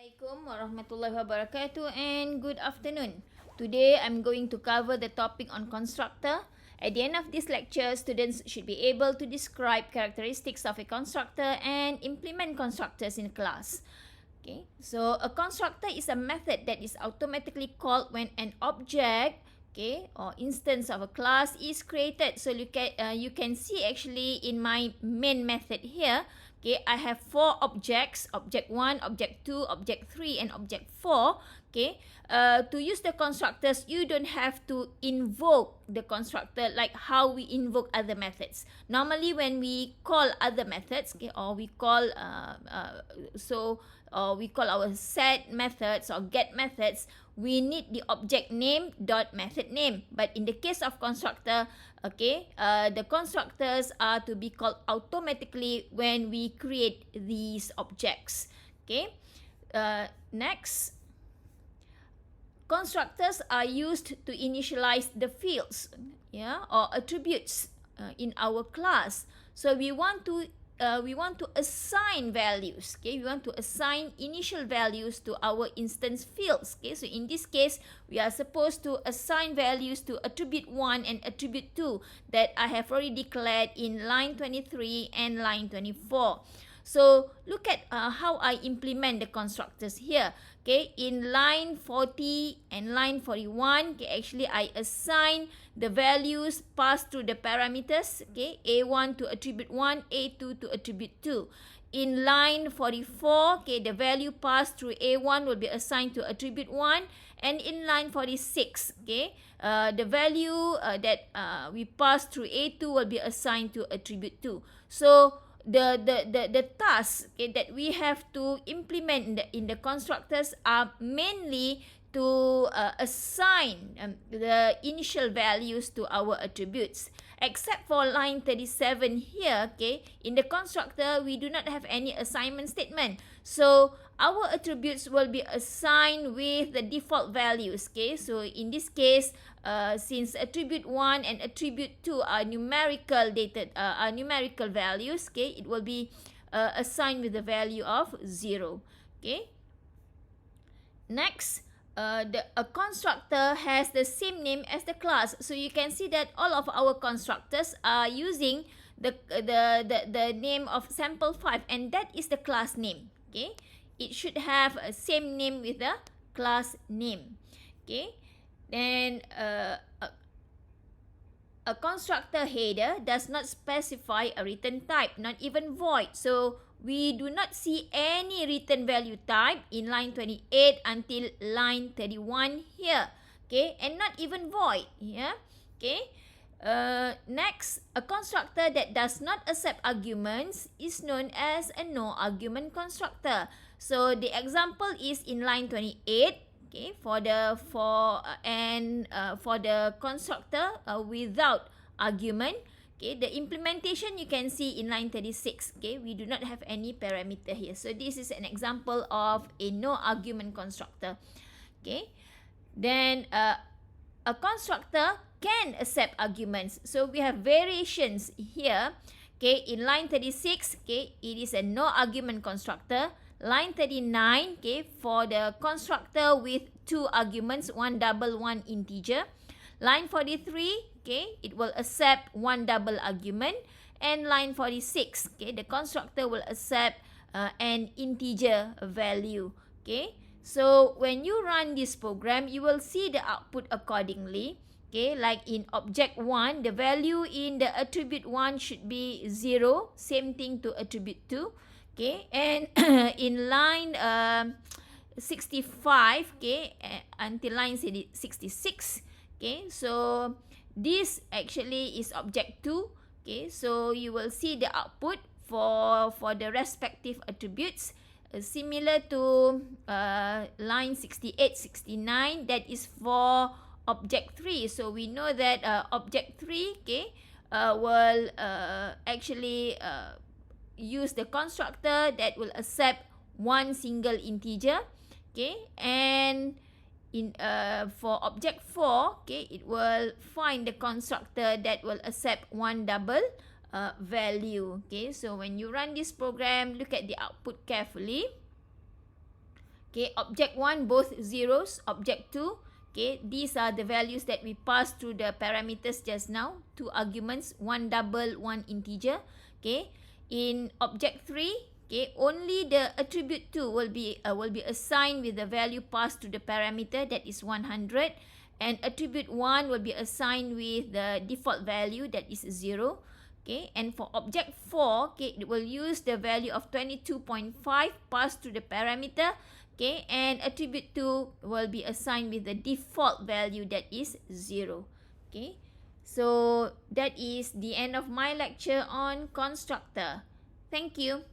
Assalamualaikum warahmatullahi wabarakatuh and good afternoon. Today I'm going to cover the topic on constructor. At the end of this lecture, students should be able to describe characteristics of a constructor and implement constructors in class. Okay, so a constructor is a method that is automatically called when an object, okay, or instance of a class is created. So you can see actually in my main method here. Okay, I have 4 objects, object 1, object 2, object 3 and object 4. Okay, to use the constructors, you don't have to invoke the constructor like how we invoke other methods. Normally when we call other methods, okay, or we call we call our set methods or get methods, we need the object name dot method name. But in the case of constructor, okay, the constructors are to be called automatically when we create these objects. Okay, next, constructors are used to initialize the fields, yeah, or attributes in our class. So we want to assign values. Okay, we want to assign initial values to our instance fields. Okay, so in this case, we are supposed to assign values to attribute 1 and attribute 2 that I have already declared in line 23 and line 24. So look at how I implement the constructors here. Okay, in line 40 and line 41, okay, actually I assign the values passed through the parameters. Okay, A1 to attribute 1, A2 to attribute 2. In line 44, okay, the value passed through A1 will be assigned to attribute 1, and in line 46, okay, the value that we passed through A2 will be assigned to attribute 2. So the tasks, okay, that we have to implement in the constructors are mainly to assign the initial values to our attributes. Except for line 37 here, okay, in the constructor, we do not have any assignment statement. So our attributes will be assigned with the default values. Okay, so in this case, since attribute 1 and attribute 2 are numerical values, okay, it will be assigned with the value of 0. Okay. Next, a constructor has the same name as the class. So you can see that all of our constructors are using the name of sample 5, and that is the class name. Okay, it should have a same name with the class name. Okay, then a constructor header does not specify a return type, not even void. So we do not see any return value type in line 28 until line 31 here. Okay, and not even void. Yeah. Okay. Next, a constructor that does not accept arguments is known as a no argument constructor. So the example is in line 28. Okay, for the constructor without argument. Okay, the implementation you can see in line 36. Okay, we do not have any parameter here. So this is an example of a no argument constructor. Okay, then a constructor can accept arguments. So we have variations here. Okay, in line 36, okay, it is a no argument constructor. Line 39, okay, for the constructor with 2 arguments, 1 double, 1 integer. Line 43, okay, it will accept 1 double argument. And line 46, okay, the constructor will accept an integer value. Okay, so when you run this program, you will see the output accordingly. Okay, like in object 1, the value in the attribute 1 should be 0. Same thing to attribute 2. Okay, and in line 65, okay, until line 66, okay, so this actually is object 2. Okay, so you will see the output for the respective attributes similar to line 68, 69. That is for object 3. So we know that object 3, okay, will actually use the constructor that will accept 1 single integer. Okay, and in for object 4, okay, it will find the constructor that will accept 1 double value. Okay, so when you run this program, look at the output carefully. Okay, object 1 both zeros, object 2, okay, these are the values that we passed through the parameters just now, two arguments, one double, one integer. Okay, in object 3, okay, only the attribute 2 will be assigned with the value passed to the parameter, that is 100, and attribute 1 will be assigned with the default value, that is 0. Okay, and for object 4, okay, it will use the value of 22.5 passed to the parameter, okay, and attribute 2 will be assigned with the default value, that is 0. Okay, so that is the end of my lecture on constructor. Thank you.